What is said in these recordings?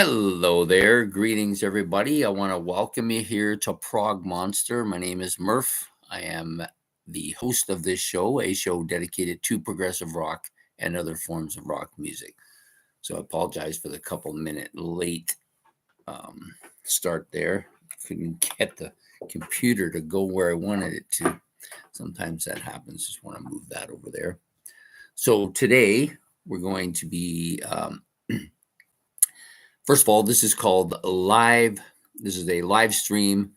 Hello there. Greetings, everybody. I want to welcome you here to Prog Monster. My name is Murph. I am the host of this show, a show dedicated to progressive rock and other forms of rock music. So I apologize for the couple-minute late start there. Couldn't get the computer to go where I wanted it to. Sometimes that happens. Just want to move that over there. So today we're going to be... First of all, this is called live. This is a live stream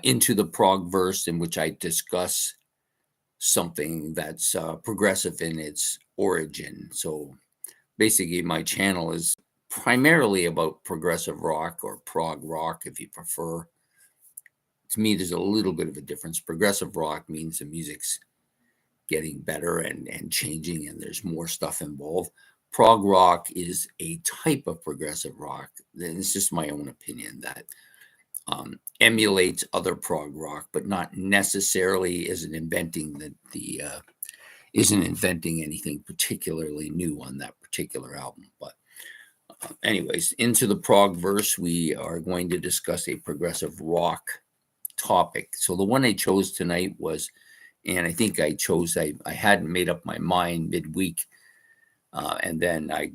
into the Progverse in which I discuss something that's progressive in its origin. So basically, my channel is primarily about progressive rock or prog rock, if you prefer. To me, there's a little bit of a difference. Progressive rock means the music's getting better and changing, and there's more stuff involved. Prog rock is a type of progressive rock, and it's just my own opinion, that emulates other prog rock, but not necessarily isn't inventing anything particularly new on that particular album. But anyways, into the Progverse, we are going to discuss a progressive rock topic. So the one I chose tonight was, and I think I hadn't made up my mind midweek. And then I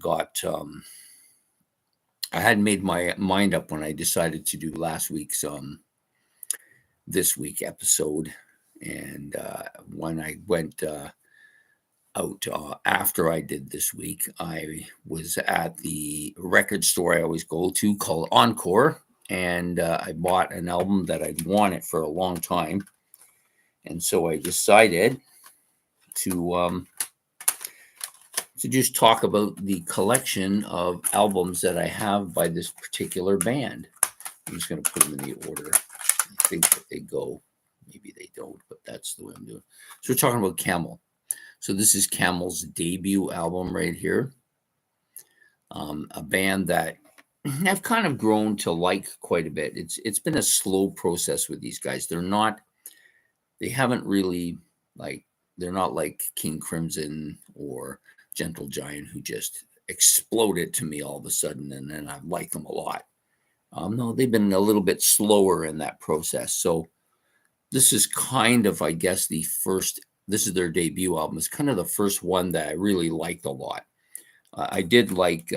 hadn't made my mind up when I decided to do last week's this week episode. And when I went out after I did this week, I was at the record store I always go to called Encore. And I bought an album that I'd wanted for a long time. And so I decided to just talk about the collection of albums that I have by this particular band. I'm just going to put them in the order I think that they go. Maybe they don't, but that's the way I'm doing. So we're talking about Camel. So this is Camel's debut album right here. A band that I've kind of grown to like quite a bit. It's been a slow process with these guys. They're not like King Crimson or Gentle Giant, who just exploded to me all of a sudden, and then I like them a lot. No, they've been a little bit slower in that process. So this is kind of, I guess, this is their debut album. It's kind of the first one that I really liked a lot. I did like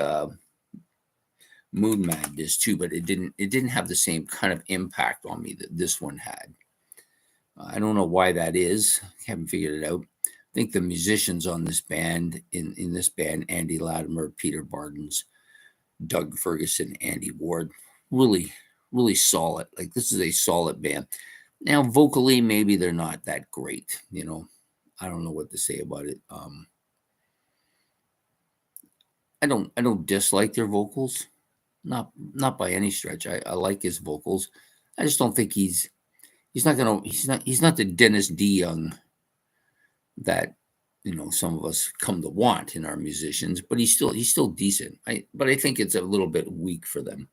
Moon Madness too, but it didn't have the same kind of impact on me that this one had. I don't know why that is. I haven't figured it out. I think the musicians on this band, in this band, Andy Latimer, Peter Bardens, Doug Ferguson, Andy Ward, really, really solid. Like, this is a solid band. Now, vocally, maybe they're not that great. I don't know what to say about it. I don't dislike their vocals, not by any stretch. I like his vocals. I just don't think he's not the Dennis DeYoung that some of us come to want in our musicians, but he's still decent. But I think it's a little bit weak for them.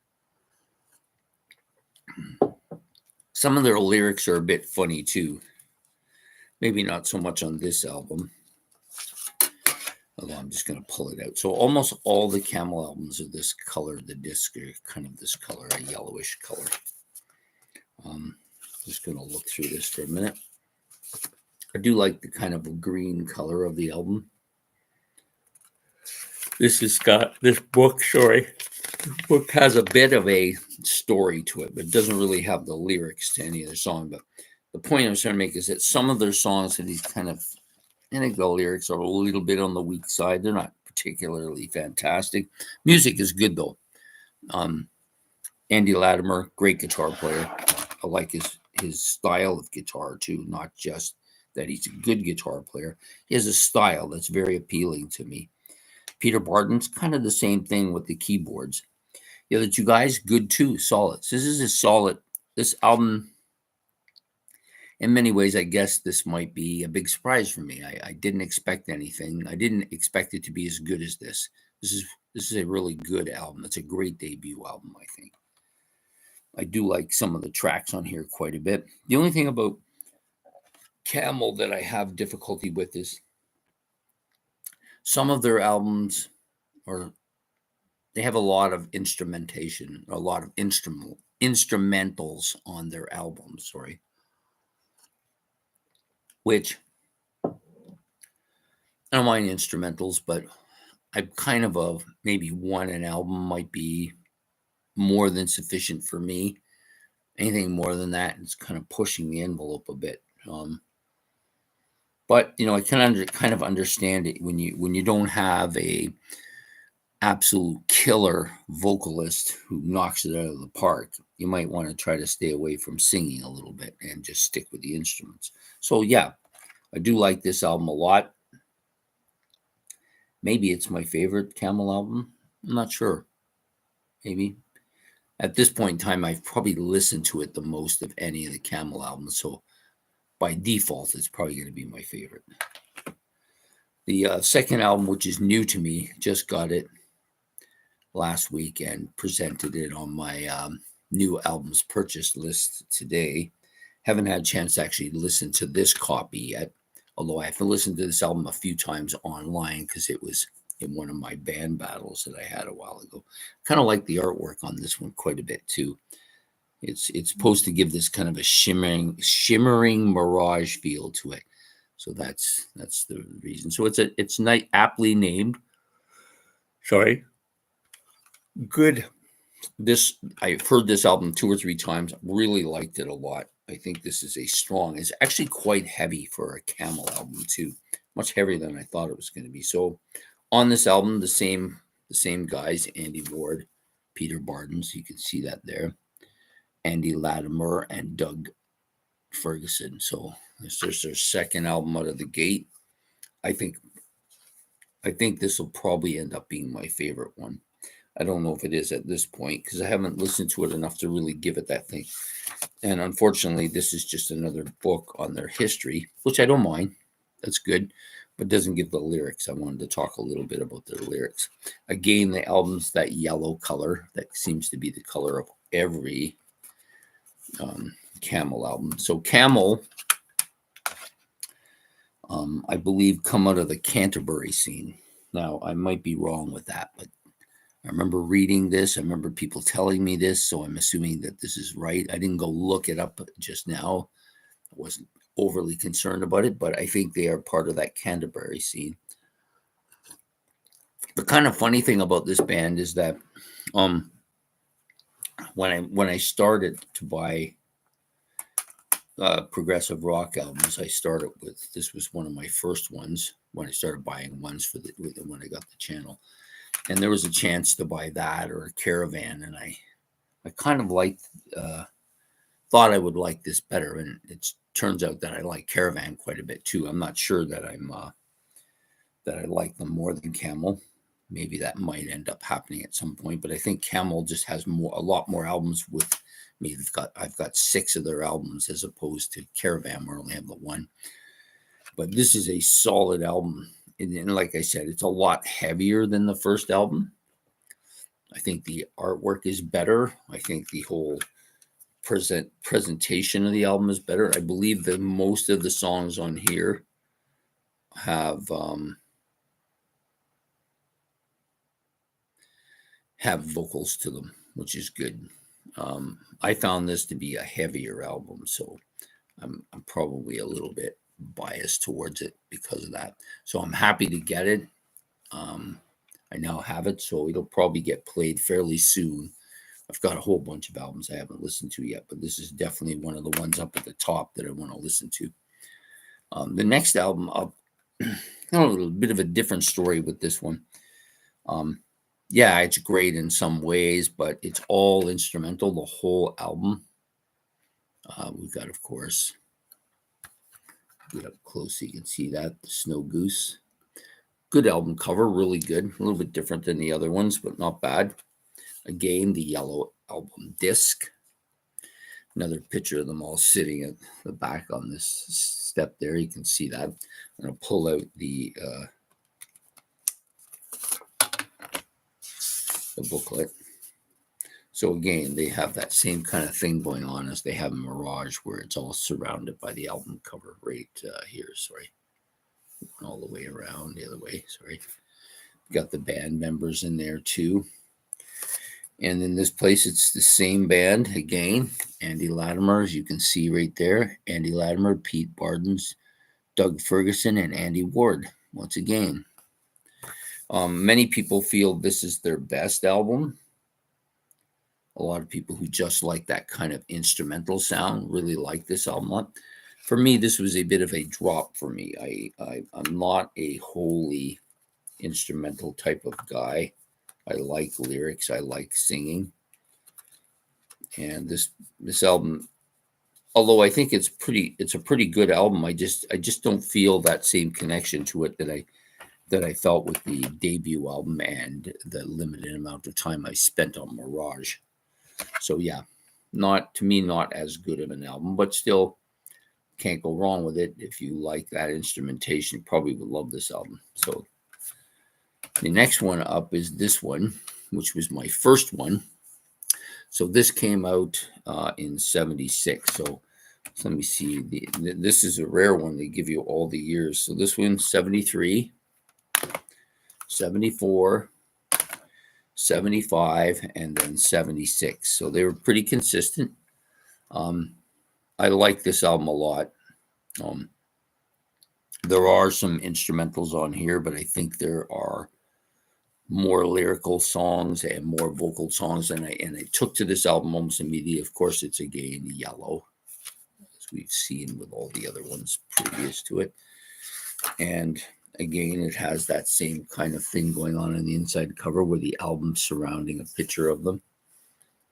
Some of their lyrics are a bit funny too. Maybe not so much on this album. Although I'm just going to pull it out. So almost all the Camel albums are this color. The disc are kind of this color, a yellowish color. Just going to look through this for a minute. I do like the kind of green color of the album. This book has a bit of a story to it, but it doesn't really have the lyrics to any of their song. But the point I'm trying to make is that some of their songs have these kind of, I think the lyrics are a little bit on the weak side. They're not particularly fantastic. Music is good though. Andy Latimer, great guitar player. I like his style of guitar too, not just that he's a good guitar player. He has a style that's very appealing to me. Peter Bardens, kind of the same thing with the keyboards. The other two guys, good too, solid. So this album, in many ways, I guess this might be a big surprise for me. I didn't expect anything. I didn't expect it to be as good as this. This is a really good album. It's a great debut album, I think. I do like some of the tracks on here quite a bit. The only thing about Camel that I have difficulty with is some of their albums they have a lot of instrumentation, a lot of instrumentals on their albums, sorry, which I don't mind instrumentals, but I'm kind of a maybe an album might be more than sufficient for me. Anything more than that is kind of pushing the envelope a bit. But I can kind of understand it when you don't have a absolute killer vocalist who knocks it out of the park. You might want to try to stay away from singing a little bit and just stick with the instruments. So yeah, I do like this album a lot. Maybe it's my favorite Camel album. I'm not sure. Maybe. At this point in time, I've probably listened to it the most of any of the Camel albums. So by default, it's probably going to be my favorite. The second album, which is new to me, just got it last week and presented it on my new albums purchase list today. Haven't had a chance to actually listen to this copy yet, although I have listened to this album a few times online because it was in one of my band battles that I had a while ago. Kind of like the artwork on this one quite a bit too. It's supposed to give this kind of a shimmering mirage feel to it. So that's the reason. So it's aptly named. Sorry. Good. I've heard this album 2 or 3 times. Really liked it a lot. I think this is it's actually quite heavy for a Camel album too. Much heavier than I thought it was going to be. So on this album, the same guys, Andy Ward, Peter Bardens, you can see that there, Andy Latimer, and Doug Ferguson. So this is their second album out of the gate. I think this will probably end up being my favorite one. I don't know if it is at this point because I haven't listened to it enough to really give it that thing. And unfortunately, this is just another book on their history, which I don't mind. That's good, but doesn't give the lyrics. I wanted to talk a little bit about their lyrics. Again, the album's that yellow color that seems to be the color of every Camel album. So Camel, I believe, come out of the Canterbury scene. Now, I might be wrong with that, but I remember reading this. I remember people telling me this, so I'm assuming that this is right. I didn't go look it up just now. I wasn't overly concerned about it, but I think they are part of that Canterbury scene. The kind of funny thing about this band is that when I started to buy progressive rock albums, I started with, this was one of my first ones when I started buying ones when I got the channel. And there was a chance to buy that or a Caravan, and I kind of thought I would like this better, and it turns out that I like Caravan quite a bit too. I'm not sure that that I like them more than Camel. Maybe that might end up happening at some point, but I think Camel just has a lot more albums with me. I've got 6 of their albums as opposed to Caravan, where I only have the 1. But this is a solid album. And like I said, it's a lot heavier than the first album. I think the artwork is better. I think the whole presentation of the album is better. I believe that most of the songs on here have vocals to them, which is good. I found this to be a heavier album, so I'm probably a little bit biased towards it because of that. So I'm happy to get it. I now have it, so it'll probably get played fairly soon. I've got a whole bunch of albums I haven't listened to yet, but this is definitely one of the ones up at the top that I want to listen to. The next album, a little bit of a different story with this one. Yeah, it's great in some ways, but it's all instrumental, the whole album. We've got, of course, get up close so you can see that, the Snow Goose. Good album cover, really good. A little bit different than the other ones, but not bad. Again, the yellow album disc. Another picture of them all sitting at the back on this step there. You can see that. I'm going to pull out the booklet. So again, they have that same kind of thing going on as they have in Mirage, where it's all surrounded by the album cover right here. Sorry. All the way around the other way. Sorry. Got the band members in there too. And in this place, it's the same band again. Andy Latimer, as you can see right there. Andy Latimer, Pete Bardens, Doug Ferguson, and Andy Ward. Once again, many people feel this is their best album. A lot of people who just like that kind of instrumental sound really like this album. For me, this was a bit of a drop for me. I'm not a wholly instrumental type of guy. I like lyrics. I like singing. And this album, although I think it's a pretty good album, I just don't feel that same connection to it that I felt with the debut album and the limited amount of time I spent on Mirage. So yeah, not as good of an album, but still can't go wrong with it. If you like that instrumentation, you probably would love this album. So the next one up is this one, which was my first one. So this came out in '76. So let me see. This is a rare one. They give you all the years. So this one, 73, 74, 75, and then 76. So they were pretty consistent. I like this album a lot. There are some instrumentals on here, but I think there are more lyrical songs and more vocal songs. And I took to this album almost immediately. Of course, it's again yellow, as we've seen with all the other ones previous to it. And again, it has that same kind of thing going on the inside cover with the album surrounding a picture of them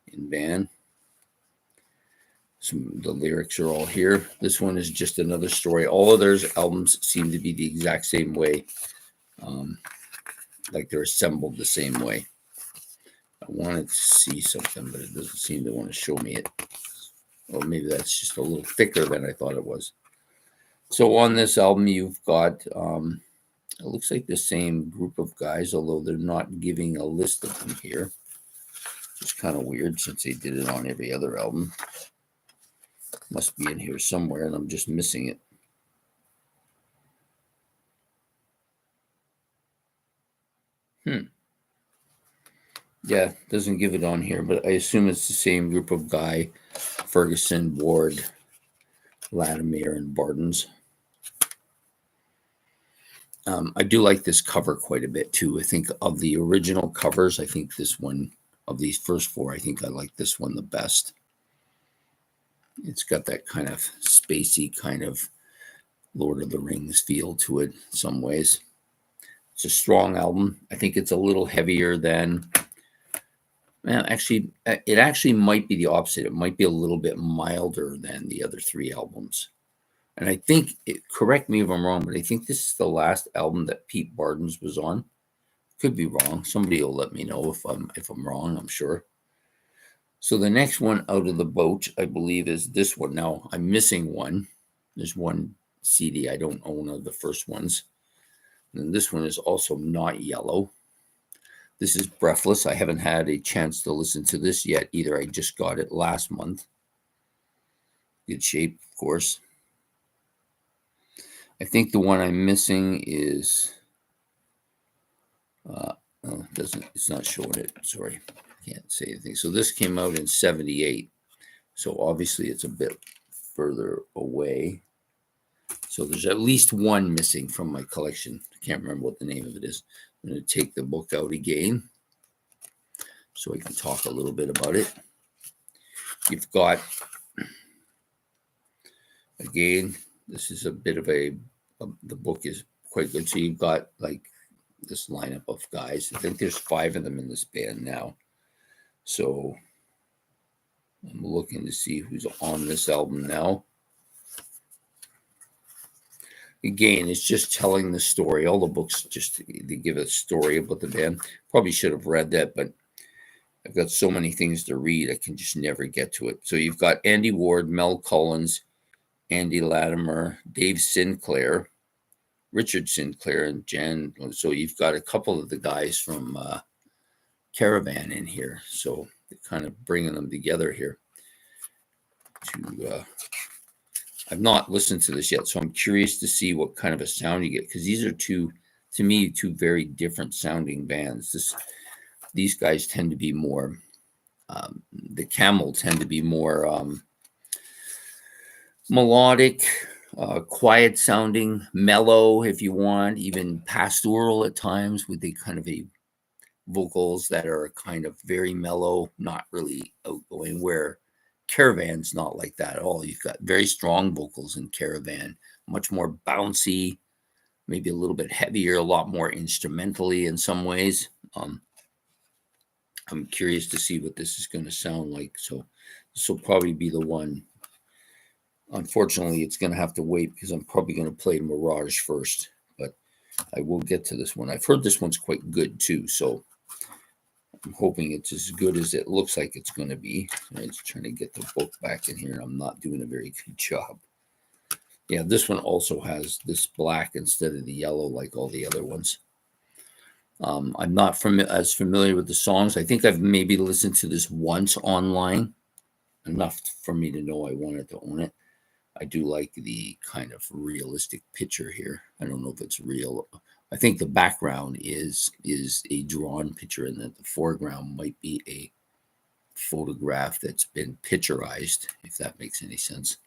in van. The lyrics are all here. This one is just another story. All of their albums seem to be the exact same way, like they're assembled the same way. I wanted to see something, but it doesn't seem to want to show me it. Or maybe that's just a little thicker than I thought it was. So on this album, you've got, it looks like the same group of guys, although they're not giving a list of them here. It's kind of weird since they did it on every other album. Must be in here somewhere, and I'm just missing it. Yeah, doesn't give it on here, but I assume it's the same group of guy, Ferguson, Ward, Latimer, and Bardens. I do like this cover quite a bit, too. I think of the original covers, I think this one, of these first four, I think I like this one the best. It's got that kind of spacey kind of Lord of the Rings feel to it in some ways. It's a strong album. I think it's a little heavier than... Well, actually, it actually might be the opposite. It might be a little bit milder than the other three albums. And I think, correct me if I'm wrong, but I think this is the last album that Pete Bardens was on. Could be wrong. Somebody will let me know if I'm wrong, I'm sure. So the next one out of the boat, I believe, is this one. Now, I'm missing one. There's one CD I don't own of the first ones. And this one is also not yellow. This is Breathless. I haven't had a chance to listen to this yet either. I just got it last month. Good shape, of course. I think the one I'm missing is... it's not showing it. Sorry. Can't say anything. So this came out in '78. So obviously it's a bit further away. So there's at least one missing from my collection. I can't remember what the name of it is. I'm going to take the book out again so I can talk a little bit about it. You've got, again, this is a bit of the book is quite good. So you've got like this lineup of guys. I think there's 5 of them in this band now. So I'm looking to see who's on this album now. Again, it's just telling the story. All the books they give a story about the band. Probably should have read that, but I've got so many things to read, I can just never get to it. So you've got Andy Ward, Mel Collins, Andy Latimer, Dave Sinclair, Richard Sinclair, and Jan. So you've got a couple of the guys from Caravan in here. So they're kind of bringing them together here. I've not listened to this yet, so I'm curious to see what kind of a sound you get, because these are two very different sounding bands. These guys tend to be more The Camel tend to be more melodic, quiet sounding, mellow if you want, even pastoral at times with the kind of a vocals that are kind of very mellow, not really outgoing, where Caravan's not like that at all. You've got very strong vocals in Caravan, much more bouncy, maybe a little bit heavier, a lot more instrumentally in some ways. I'm curious to see what this is going to sound like. So this will probably be the one. Unfortunately, it's going to have to wait because I'm probably going to play Mirage first, but I will get to this one. I've heard this one's quite good too, so I'm hoping it's as good as it looks like it's going to be. I'm just trying to get the book back in here, and I'm not doing a very good job. Yeah, this one also has this black instead of the yellow like all the other ones. I'm not as familiar with the songs. I think I've maybe listened to this once online, enough for me to know I wanted to own it. I do like the kind of realistic picture here. I don't know if it's real. I think the background is a drawn picture, and that the foreground might be a photograph that's been picturized, if that makes any sense.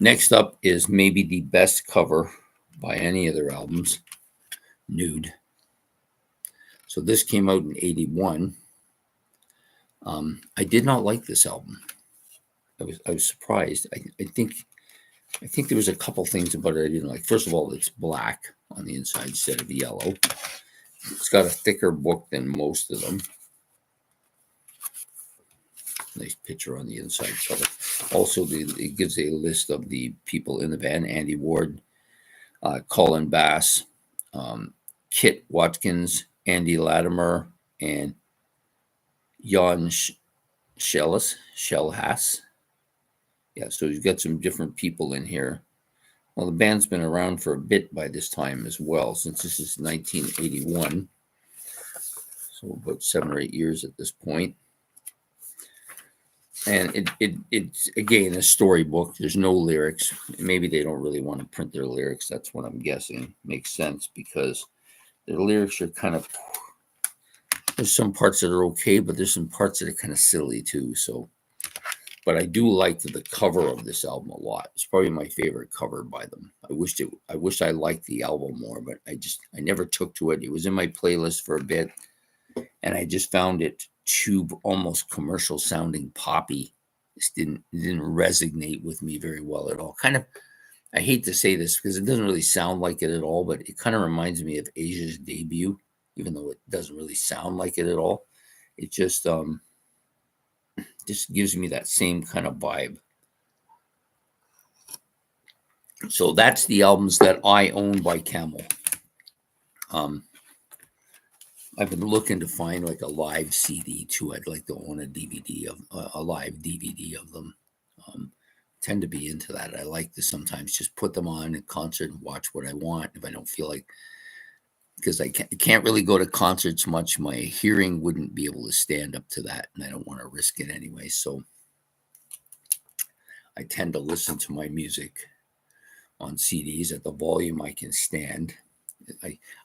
Next up is maybe the best cover by any of their albums, Nude. So this came out in '81. I did not like this album. I was surprised. I think there was a couple things about it I didn't like. First of all, it's black on the inside instead of yellow. It's got a thicker book than most of them. Nice picture on the inside cover. Also, it gives a list of the people in the band: Andy Ward, Colin Bass, Kit Watkins, Andy Latimer, and Jan Shellhass. Yeah, so you've got some different people in here. Well, the band's been around for a bit by this time as well, since this is 1981. So about 7 or 8 years at this point. And it's, again, a storybook. There's no lyrics. Maybe they don't really want to print their lyrics. That's what I'm guessing. Makes sense because their lyrics are kind of, there's some parts that are okay, but there's some parts that are kind of silly too. So, but I do like the cover of this album a lot. It's probably my favorite cover by them. I wish I liked the album more, but I never took to it. It was in my playlist for a bit, and I just found it too almost commercial sounding poppy. It didn't resonate with me very well at all. Kind of, I hate to say this because it doesn't really sound like it at all, but it kind of reminds me of Asia's Debut, even though it doesn't really sound like it at all. It just gives me that same kind of vibe. So that's the albums that I own by Camel. I've been looking to find like a live CD too. I'd like to own a DVD of a live DVD of them. Tend to be into that. I like to sometimes just put them on in concert and watch what I want. If I don't feel like, because I can't really go to concerts much, my hearing wouldn't be able to stand up to that, and I don't want to risk it anyway. So I tend to listen to my music on CDs at the volume I can stand.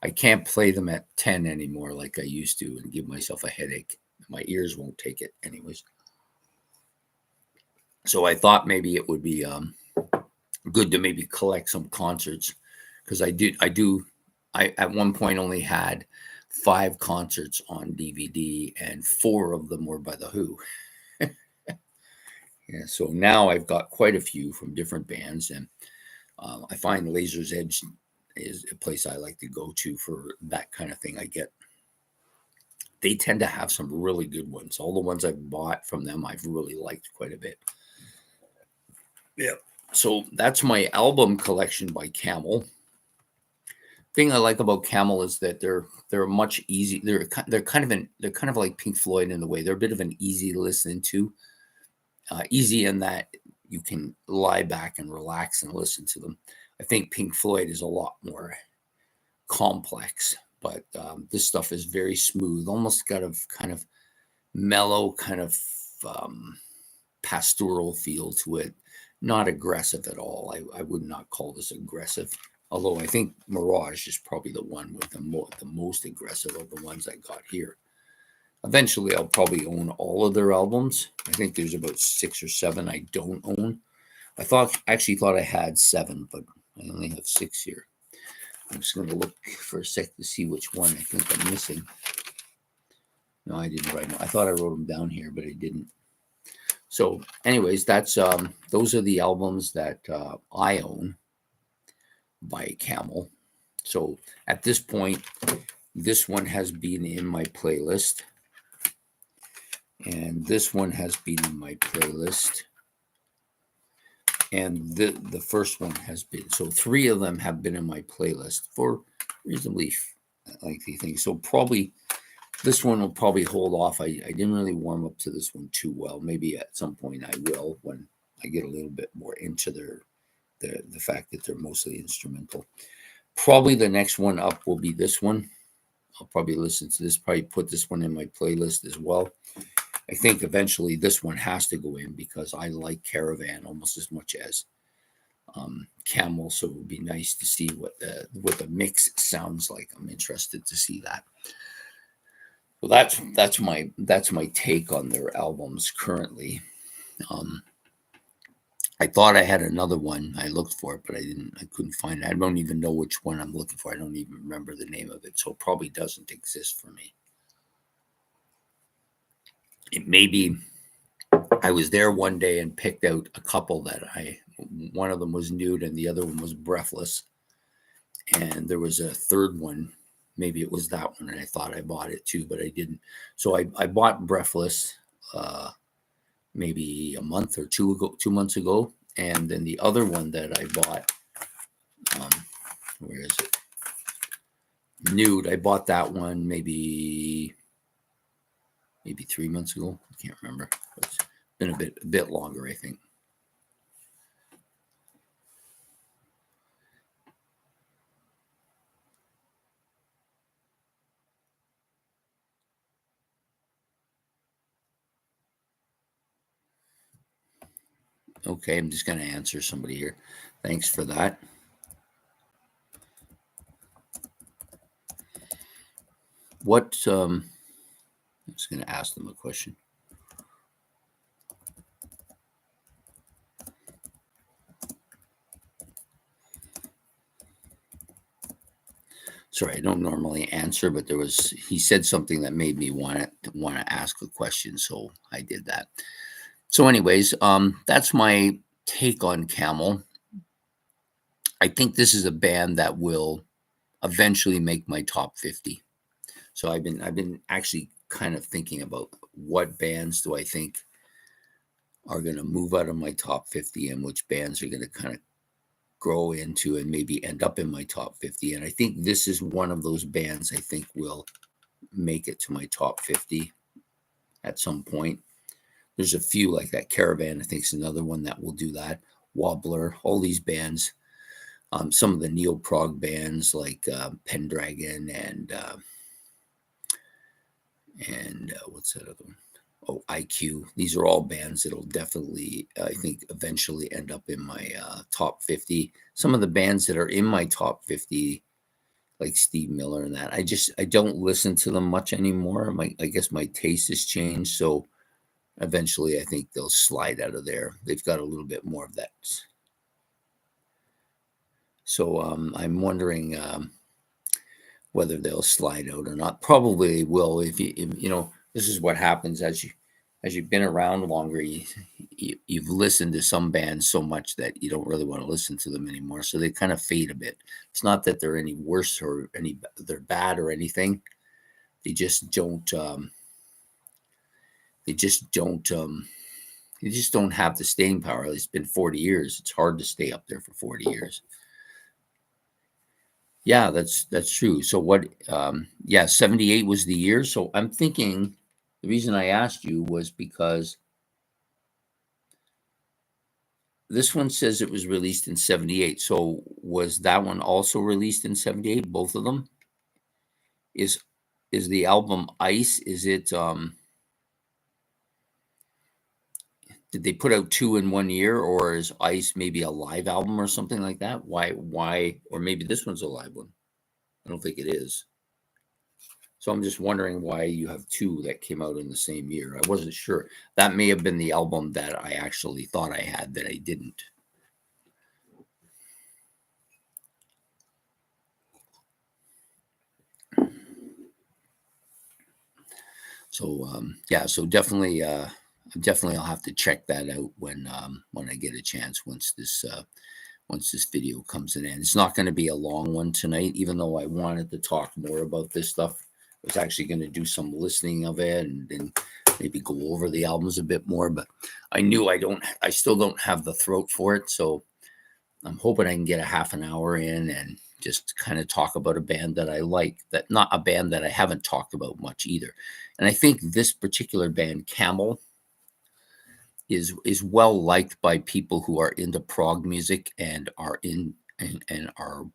I can't play them at 10 anymore like I used to and give myself a headache. My ears won't take it anyways. So I thought maybe it would be good to maybe collect some concerts, because I at one point only had 5 concerts on DVD, and 4 of them were by The Who. Yeah, so now I've got quite a few from different bands, and I find Laser's Edge is a place I like to go to for that kind of thing. They tend to have some really good ones. All the ones I've bought from them, I've really liked quite a bit. Yeah. So that's my album collection by Camel. Thing I like about Camel is that they're much easy. They're kind of like Pink Floyd in a way. They're a bit of an easy listen to. Easy in that you can lie back and relax and listen to them. I think Pink Floyd is a lot more complex, but this stuff is very smooth, almost got a kind of mellow, kind of pastoral feel to it. Not aggressive at all. I would not call this aggressive, although I think Mirage is probably the one with the most aggressive of the ones I got here. Eventually, I'll probably own all of their albums. I think there's about 6 or 7 I don't own. Actually thought I had 7, but I only have 6 here. I'm just going to look for a sec to see which one I think I'm missing. No, I didn't write them. I thought I wrote them down here, but I didn't. So, anyways, that's those are the albums that I own by Camel. So at this point, this one has been in my playlist, and this one has been in my playlist, and the first one has been. So 3 of them have been in my playlist for reasonably lengthy things. So probably this one will probably hold off. I didn't really warm up to this one too well. Maybe at some point I will when I get a little bit more into the fact that they're mostly instrumental. Probably the next one up will be this one. I'll probably listen to this, probably put this one in my playlist as well. I think eventually this one has to go in because I like Caravan almost as much as Camel. So it would be nice to see what the mix sounds like. I'm interested to see that. Well, that's my take on their albums currently. I thought I had another one. I looked for it, but I couldn't find it. I don't even know which one I'm looking for. I don't even remember the name of it. So it probably doesn't exist for me. It may be I was there one day and picked out a couple that one of them was nude and the other one was breathless. And there was a third one. Maybe it was that one, and I thought I bought it too, but I didn't. So I bought breathless maybe a month or 2 months ago. And then the other one that I bought, where is it? Nude. I bought that one maybe 3 months ago. I can't remember. It's been a bit longer, I think. Okay, I'm just going to answer somebody here. Thanks for that. What, I'm just going to ask them a question. Sorry, I don't normally answer, but he said something that made me want to ask a question, so I did that. So anyways, that's my take on Camel. I think this is a band that will eventually make my top 50. So I've been actually kind of thinking about what bands do I think are going to move out of my top 50 and which bands are going to kind of grow into and maybe end up in my top 50. And I think this is one of those bands I think will make it to my top 50 at some point. There's a few like that. Caravan, I think, is another one that will do that. Wobbler, all these bands. Some of the neo-prog bands like Pendragon and what's that other one? Oh, IQ. These are all bands that'll definitely, I think, eventually end up in my top 50. Some of the bands that are in my top 50, like Steve Miller and that, I don't listen to them much anymore. I guess my taste has changed. So eventually I think they'll slide out of there. They've got a little bit more of that. So I'm wondering whether they'll slide out or not. Probably they will. If this is what happens as you've been around longer. You've listened to some bands so much that you don't really want to listen to them anymore. So they kind of fade a bit. It's not that they're any worse or they're bad or anything. They just don't. They just don't have the staying power. It's been 40 years. It's hard to stay up there for 40 years. Yeah, that's true. So what, 78 was the year. So I'm thinking the reason I asked you was because this one says it was released in 78. So was that one also released in 78? Both of them? Is the album Ice, is it did they put out 2 in 1 year, or is Ice maybe a live album or something like that? Why or maybe this one's a live one. I don't think it is. So I'm just wondering why you have two that came out in the same year. I wasn't sure. That may have been the album that I actually thought I had that I didn't. So yeah, so definitely definitely I'll have to check that out when I get a chance once this video comes to an end. It's not going to be a long one tonight, even though I wanted to talk more about this stuff. I was actually going to do some listening of it and then maybe go over the albums a bit more, but I knew I still don't have the throat for it. So I'm hoping I can get a half an hour in and just kind of talk about a band that I like, that not a band that I haven't talked about much either. And I think this particular band, Camel, is well liked by people who are into prog music and are and are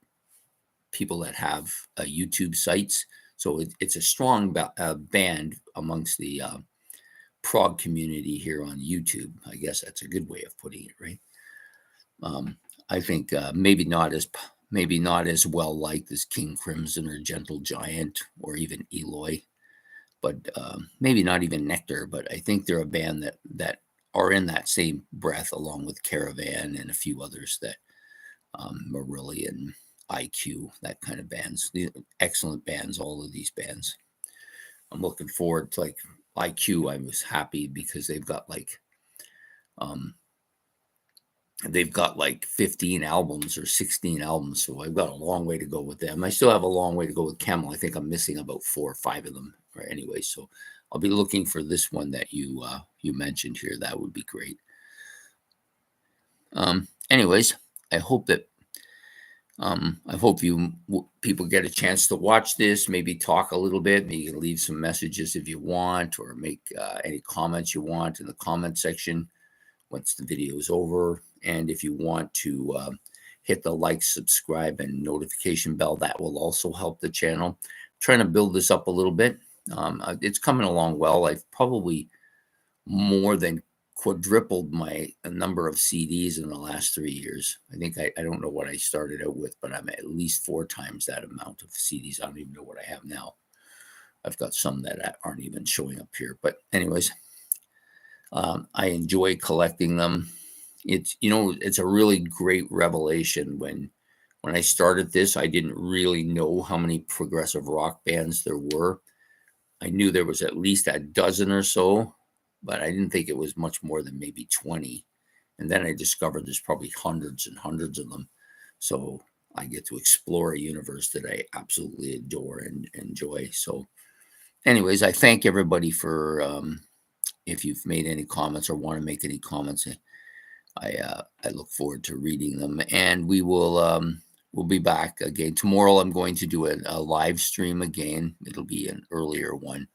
people that have YouTube sites. So it's a strong band amongst the prog community here on YouTube. I guess that's a good way of putting it, right? I think maybe not as well liked as King Crimson or Gentle Giant or even Eloy, but maybe not even Nectar. But I think they're a band that are in that same breath, along with Caravan and a few others that Marillion, IQ, that kind of bands. These excellent bands, all of these bands. I'm looking forward to like IQ. I was happy because um, they've got like 15 albums or 16 albums, so I've got a long way to go with them. I still have a long way to go with Camel. I think I'm missing about 4 or 5 of them, right? Anyway, so I'll be looking for this one that you mentioned here. That would be great. Anyways, I hope that I hope people get a chance to watch this. Maybe talk a little bit. Maybe you can leave some messages if you want, or make any comments you want in the comment section once the video is over. And if you want to hit the like, subscribe, and notification bell, that will also help the channel. I'm trying to build this up a little bit. It's coming along well. I've probably more than quadrupled my number of CDs in the last 3 years. I think I don't know what I started out with, but I'm at least 4 times that amount of CDs. I don't even know what I have now. I've got some that aren't even showing up here. But anyways, I enjoy collecting them. It's a really great revelation when I started this. I didn't really know how many progressive rock bands there were. I knew there was at least a dozen or so, but I didn't think it was much more than maybe 20. And then I discovered there's probably hundreds and hundreds of them. So I get to explore a universe that I absolutely adore and enjoy. So anyways, I thank everybody for if you've made any comments or want to make any comments. I look forward to reading them, and we'll be back again tomorrow. I'm going to do a live stream again. It'll be an earlier one,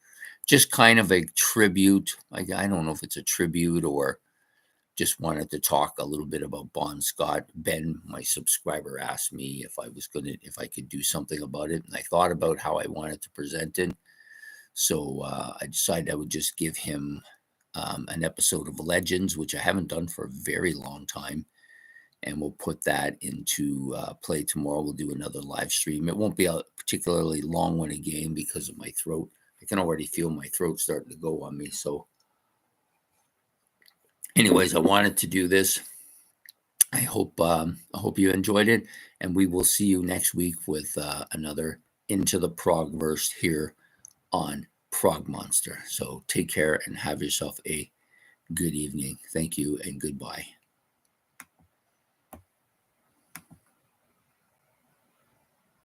just kind of a tribute. I don't know if it's a tribute or just wanted to talk a little bit about Bon Scott. Ben, my subscriber, asked me if I could do something about it, and I thought about how I wanted to present it. So I decided I would just give him an episode of Legends, which I haven't done for a very long time. And we'll put that into play tomorrow. We'll do another live stream. It won't be a particularly long one again because of my throat. I can already feel my throat starting to go on me. So anyways, I wanted to do this. I hope you enjoyed it. And we will see you next week with another Into the Progverse here on Prog Monster. So take care and have yourself a good evening. Thank you and goodbye.